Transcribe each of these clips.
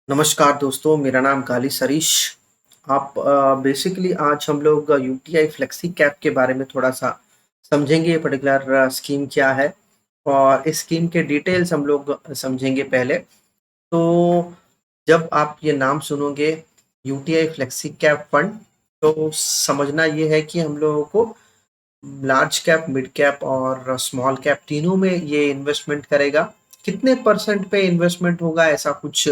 नमस्कार दोस्तों, मेरा नाम गाली सरीश। आप बेसिकली आज हम लोग यूटीआई फ्लेक्सी कैप के बारे में थोड़ा-सा समझेंगे, ये पर्टिकुलर स्कीम क्या है और इस स्कीम के डिटेल्स हम लोग समझेंगे पहले। तो जब आप ये नाम सुनोगे यूटीआई फ्लेक्सी कैप फंड, तो समझना ये है कि हम लोगों को लार्ज कैप, मिड कैप और स्मॉल कैप तीनों में ये इन्वेस्टमेंट करेगा। कितने परसेंट पे इन्वेस्टमेंट होगा ऐसा कुछ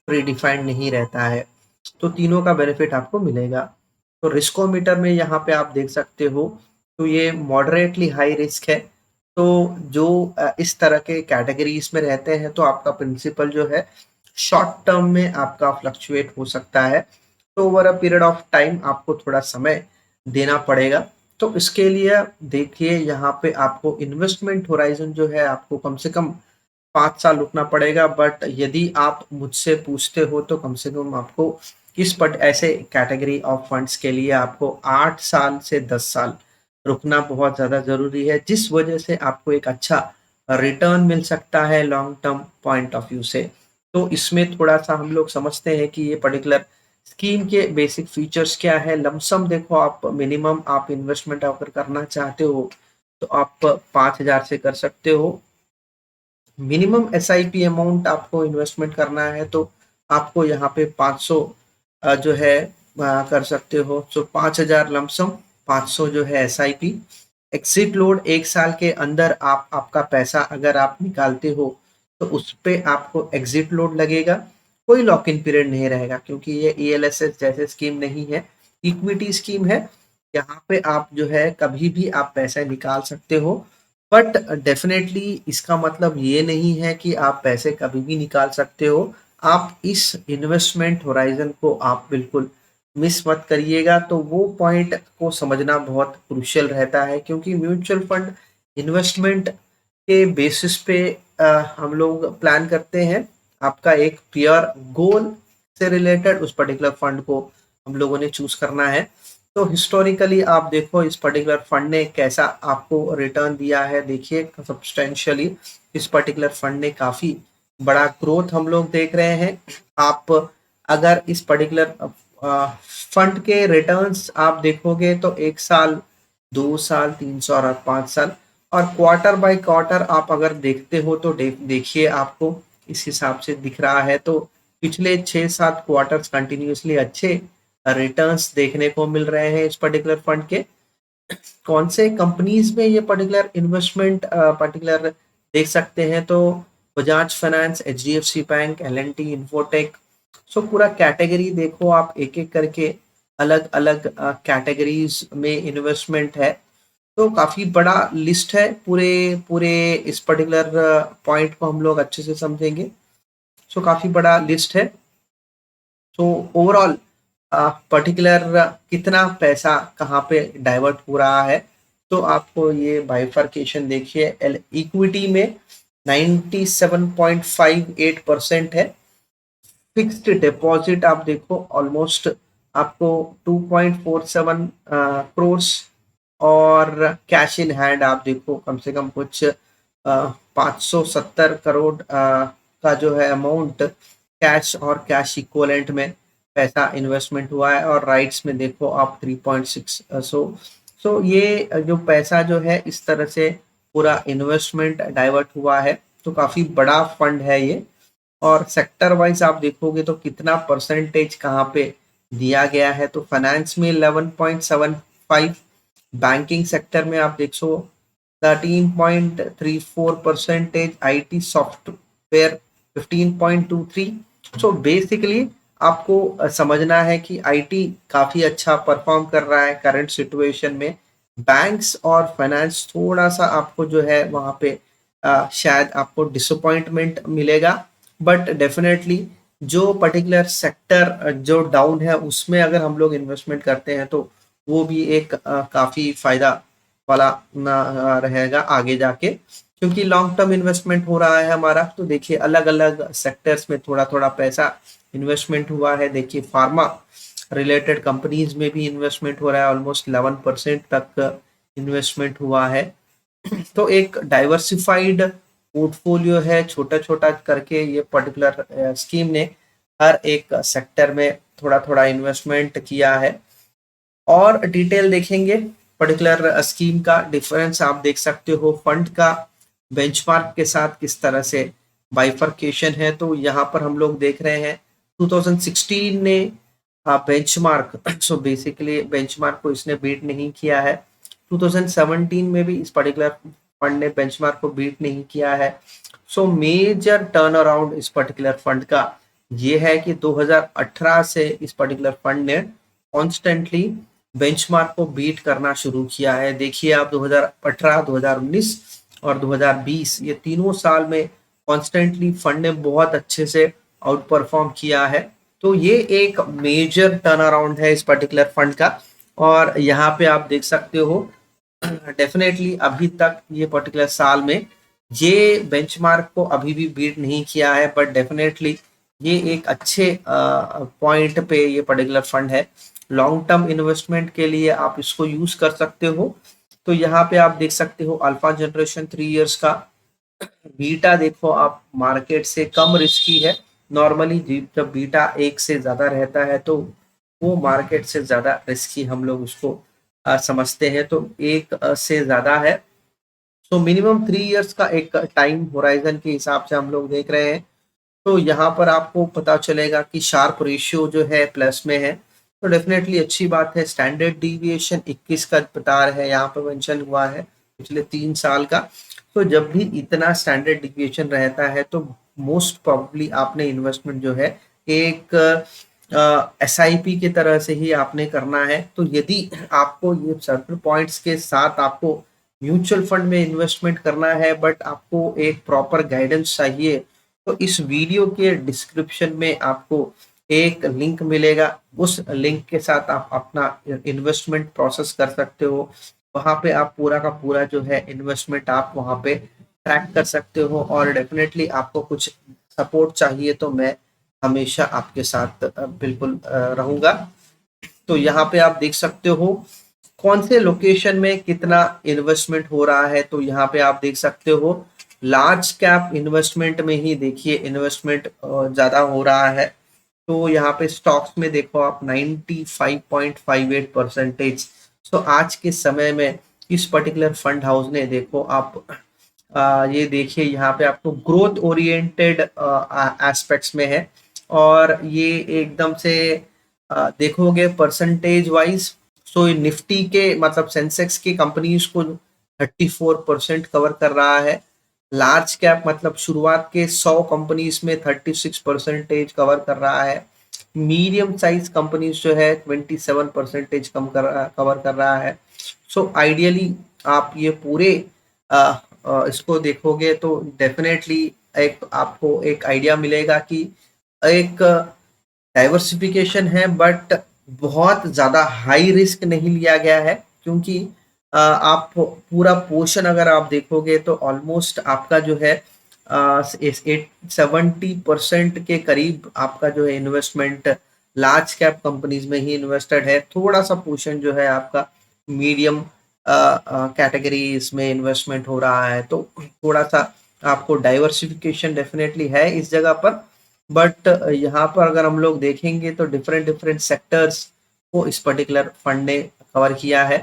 प्रीडिफाइंड नहीं रहता है, तो तीनों का बेनिफिट आपको मिलेगा। तो रिस्कोमीटर में यहाँ पे आप देख सकते हो, तो ये मॉडरेटली हाई रिस्क है। तो जो इस तरह के कैटेगरीज में रहते हैं, तो आपका प्रिंसिपल जो है शॉर्ट टर्म में आपका फ्लक्चुएट हो सकता है। तो over a period of time आपको थोड़ा समय देना पड़ेगा। तो इसके लिए देखिए, यहाँ पे आपको इन्वेस्टमेंट होराइजन जो है आपको कम से कम 5 साल रुकना पड़ेगा। बट यदि आप मुझसे पूछते हो तो कम से कम आपको इस पट ऐसे कैटेगरी ऑफ फंड्स के लिए आपको 8 साल से 10 साल रुकना बहुत ज़्यादा ज़रूरी है, जिस वजह से आपको एक अच्छा रिटर्न मिल सकता है long term point of view से। तो इसमें थोड़ा-सा हम लोग समझते हैं कि ये पर्टिकुलर स्कीम के बेसिक फीचर्स क्या है। लमसम देखो, आप मिनिमम आप इन्वेस्टमेंट अगर करना चाहते हो, तो आप 5,000 से कर सकते हो। मिनिमम एसआईपी अमाउंट आपको इन्वेस्टमेंट करना है, तो आपको यहाँ पे 500 जो है कर सकते हो। सो 5,000 लमसम, 500 जो है एसआईपी। एग्जिट लोड 1 साल के अंदर आप आपका पैसा अगर आप निकालते हो, तो उस पे आपको एग्जिट लोड लगेगा। कोई लॉक इन पीरियड नहीं रहेगा, क्योंकि ये ईएलएसएस जैसे स्कीम नहीं है, इक्विटी स्कीम है। यहाँ पे आप जो है कभी भी आप पैसा निकाल सकते हो। बट डेफिनेटली इसका मतलब ये नहीं है कि आप पैसे कभी भी निकाल सकते हो। आप इस इन्वेस्टमेंट होराइजन को आप बिल्कुल मिस मत करिएगा। तो वो पॉइंट को समझना बहुत क्रूशियल रहता है, क्योंकि म्यूचुअल फंड इन्वेस्टमेंट के बेसिस पे हम लोग प्लान करते हैं। आपका एक क्लियर गोल से रिलेटेड उस पर्टिकुलर फंड को हम लोगों ने चूज करना है। तो हिस्टोरिकली आप देखो इस पर्टिकुलर फंड ने कैसा आपको रिटर्न दिया है। देखिए, सब्सटेंशियली इस पर्टिकुलर फंड ने काफी बड़ा ग्रोथ हम लोग देख रहे हैं। आप अगर इस पर्टिकुलर फंड के रिटर्न्स आप देखोगे, तो 1 साल, 2 साल, 3 साल और 5 साल और क्वार्टर बाय क्वार्टर आप अगर देखते हो, तो देखिए आपको इस हिसाब से दिख रहा है। तो पिछले 6-7 क्वार्टर्स कंटिन्यूसली अच्छे रिटर्न्स देखने को मिल रहे हैं इस पर्टिकुलर फंड के। कौन से कंपनीज में ये पर्टिकुलर इन्वेस्टमेंट पर्टिकुलर देख सकते हैं, तो Bajaj finance, HDFC bank, L&T, infotech. So पूरा कैटेगरी देखो, आप एक एक करके अलग अलग कैटेगरीज में इन्वेस्टमेंट है। तो काफी बड़ा लिस्ट है। पूरे पूरे इस पर्टिकुलर पॉइंट को हम लोग अच्छे से समझेंगे। सो काफी बड़ा लिस्ट है। तो ओवरऑल पर्टिकुलर कितना पैसा कहाँ पे डाइवर्ट हो रहा है, तो आपको ये बाइफर्केशन देखिए। इक्विटी में 97.58% है। फिक्स्ड डिपॉजिट आप देखो, ऑलमोस्ट आपको 2.47 करोड़। और कैश इन हैंड आप देखो, कम से कम कुछ 570 करोड़ का जो है अमाउंट कैश और कैश इक्वलेंट में पैसा इन्वेस्टमेंट हुआ है। और राइट्स में देखो आप 3.6। सो ये जो पैसा जो है इस तरह से पूरा इन्वेस्टमेंट डाइवर्ट हुआ है। तो काफी बड़ा फंड है ये। और सेक्टर वाइज आप देखोगे, तो कितना परसेंटेज कहाँ पे दिया गया है, तो फाइनेंस में 11.75, बैंकिंग सेक्टर में आप देखो 13.34%, आईटी सॉफ्टवेयर 15.23। सो बेसिकली आपको समझना है कि आईटी काफी अच्छा परफॉर्म कर रहा है करंट सिचुएशन में। बैंक्स और फाइनेंस थोड़ा सा आपको जो है वहां पे शायद आपको डिसअपॉइंटमेंट मिलेगा। बट डेफिनेटली जो पर्टिकुलर सेक्टर जो डाउन है, उसमें अगर हम लोग इन्वेस्टमेंट करते हैं, तो वो भी एक काफी फायदा वाला ना रहेगा आगे जाके, क्योंकि लॉन्ग टर्म इन्वेस्टमेंट हो रहा है हमारा। तो देखिए, अलग अलग सेक्टर्स में थोड़ा थोड़ा पैसा इन्वेस्टमेंट हुआ है। देखिए, फार्मा रिलेटेड कंपनीज में भी इन्वेस्टमेंट हो रहा है, ऑलमोस्ट 11% तक इन्वेस्टमेंट हुआ है। तो एक डाइवर्सिफाइड पोर्टफोलियो है, छोटा छोटा करके ये पर्टिकुलर स्कीम ने हर एक सेक्टर में थोड़ा थोड़ा इन्वेस्टमेंट किया है। और डिटेल देखेंगे पर्टिकुलर स्कीम का डिफरेंस आप देख सकते हो, फंड का बेंचमार्क के साथ किस तरह से बाइफरकेशन है। तो यहाँ पर हम लोग देख रहे हैं 2016 ने बेंचमार्क सो बेसिकली बेंचमार्क को इसने बीट नहीं किया है। 2017 में भी इस पर्टिकुलर फंड ने बेंचमार्क को बीट नहीं किया है। सो मेजर टर्न अराउंड इस पर्टिकुलर फंड का ये है कि 2018 से इस पर्टिकुलर फंड ने कॉन्स्टेंटली बेंचमार्क को बीट करना शुरू किया है। देखिए आप 2018, 2019 और 2020 ये तीनों साल में कॉन्स्टेंटली फंड ने बहुत अच्छे से आउट परफॉर्म किया है। तो ये एक मेजर टर्न अराउंड है इस पर्टिकुलर फंड का। और यहाँ पे आप देख सकते हो डेफिनेटली अभी तक ये पर्टिकुलर साल में ये बेंचमार्क को अभी भी बीट नहीं किया है, बट डेफिनेटली ये एक अच्छे पॉइंट पे ये पर्टिकुलर फंड है। लॉन्ग टर्म इन्वेस्टमेंट के लिए आप इसको यूज कर सकते हो। तो यहाँ पे आप देख सकते हो अल्फा जनरेशन 3 इयर्स का बीटा देखो आप मार्केट से कम रिस्की है। नॉर्मली जब बीटा 1 से ज्यादा रहता है तो वो मार्केट से ज्यादा रिस्की हम लोग उसको समझते हैं। तो 1 से ज्यादा है। तो मिनिमम 3 इयर्स का एक टाइम होराइजन के हिसाब से हम लोग देख रहे हैं। तो यहाँ पर आपको पता चलेगा कि शार्प रेशियो जो है प्लस में है, तो डेफिनेटली अच्छी बात है। स्टैंडर्ड डिविएशन 21 का बता है, यहाँ पर मेंशन हुआ है पिछले 3 साल का। तो जब भी इतना स्टैंडर्ड डिविएशन रहता है तो मोस्ट प्रोबेबली आपने इन्वेस्टमेंट जो है एक SIP की तरह से ही आपने करना है। तो यदि आपको ये सर्कल पॉइंट्स के साथ आपको म्यूचुअल फंड में इन्वेस्टमेंट करना है, बट आपको एक प्रॉपर गाइडेंस चाहिए, तो इस वीडियो के डिस्क्रिप्शन में आपको एक लिंक मिलेगा। उस लिंक के साथ आप अपना इन्वेस्टमेंट प्रोसेस कर सकते हो। वहां पे आप पूरा का पूरा जो है इन्वेस्टमेंट आप वहां पे ट्रैक कर सकते हो। और डेफिनेटली आपको कुछ सपोर्ट चाहिए तो मैं हमेशा आपके साथ बिल्कुल रहूंगा। तो यहाँ पे आप देख सकते हो कौन से लोकेशन में कितना इन्वेस्टमेंट हो रहा है। तो यहाँ पे आप देख सकते हो लार्ज कैप इन्वेस्टमेंट में ही देखिए इन्वेस्टमेंट ज्यादा हो रहा है। तो यहाँ पे स्टॉक्स में देखो आप 95.58%। सो आज के समय में इस पर्टिकुलर फंड हाउस ने देखो आप ये देखिए यहाँ पे आपको ग्रोथ ओरिएंटेड एस्पेक्ट्स में है। और ये एकदम से देखोगे परसेंटेज वाइज, सो निफ्टी के मतलब सेंसेक्स की कंपनीज को 34% कवर कर रहा है। लार्ज कैप मतलब शुरुआत के 100 कंपनीज में 36% कवर कर रहा है। मीडियम साइज कंपनीज जो है 27% कवर कर रहा है। सो आइडियली आप ये पूरे इसको देखोगे तो डेफिनेटली एक आपको एक आइडिया मिलेगा कि एक डाइवर्सिफिकेशन है, बट बहुत ज्यादा हाई रिस्क नहीं लिया गया है। क्योंकि आप पूरा पोर्शन अगर आप देखोगे तो ऑलमोस्ट आपका जो है 70% के करीब आपका जो है इन्वेस्टमेंट लार्ज कैप कंपनीज में ही इन्वेस्टेड है। थोड़ा सा पोर्शन जो है आपका मीडियम कैटेगरी इसमें इन्वेस्टमेंट हो रहा है। तो थोड़ा सा आपको डाइवर्सिफिकेशन डेफिनेटली है इस जगह पर। बट यहाँ पर अगर हम लोग देखेंगे तो डिफरेंट डिफरेंट सेक्टर्स को इस पर्टिकुलर फंड ने कवर किया है।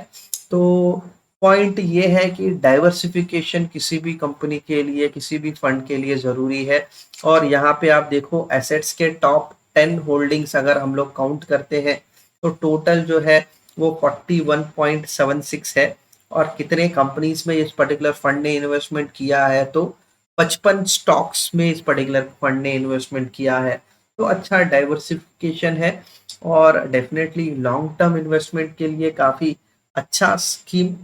तो पॉइंट ये है कि डाइवर्सिफिकेशन किसी भी कंपनी के लिए, किसी भी फंड के लिए जरूरी है। और यहाँ पे आप देखो एसेट्स के टॉप 10 होल्डिंग्स अगर हम लोग काउंट करते हैं तो टोटल जो है वो 41.76 है। और कितने कंपनीज में इस पर्टिकुलर फंड ने इन्वेस्टमेंट किया है तो 55 स्टॉक्स में इस पर्टिकुलर फंड ने इन्वेस्टमेंट किया है। तो अच्छा डाइवर्सिफिकेशन है और डेफिनेटली लॉन्ग टर्म इन्वेस्टमेंट के लिए काफी अच्छा स्कीम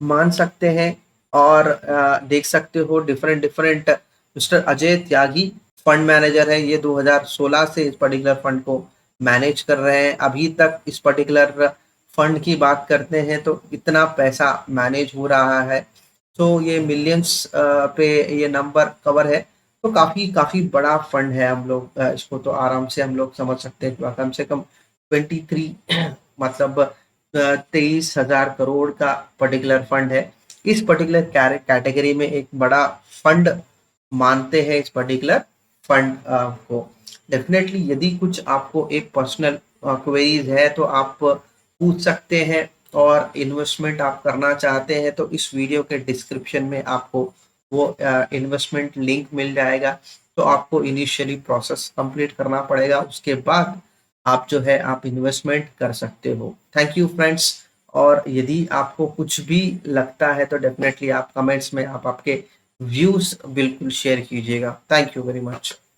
मान सकते हैं। और देख सकते हो different different mister Ajay Tyagi fund manager है, ये 2016 से इस पर्टिकुलर फंड को मैनेज कर रहे हैं। अभी तक इस पर्टिकुलर फंड की बात करते हैं तो इतना पैसा मैनेज हो रहा है। तो ये मिलियंस पे ये नंबर कवर है। तो काफी काफी बड़ा फंड है। हम लोग इसको तो आराम से हम लोग समझ सकते हैं कम से कम 23 मतलब 23,000 करोड़ का पर्टिकुलर फंड है। इस पर्टिकुलर कैटेगरी में एक बड़ा फंड मानते हैं इस पर्टिकुलर फंड को। डेफ़िनेटली यदि कुछ आपको एक पर्सनल क्वेरीज़ है तो आप पूछ सकते हैं, और इन्वेस्टमेंट आप करना चाहते हैं तो इस वीडियो के डिस्क्रिप्शन में आपको वो इन्वेस्टमेंट लिंक मिल जाएगा। तो आपको इनिशियली प्रोसेस कंप्लीट करना पड़ेगा, उसके बाद आप जो है आप इन्वेस्टमेंट कर सकते हो। थैंक यू फ्रेंड्स, और यदि आपको कुछ भी लगता है तो डेफ़िनेटली आप कमेंट्स में आप आपके व्यूज़ बिल्कुल शेयर कीजिएगा। Thank you very much.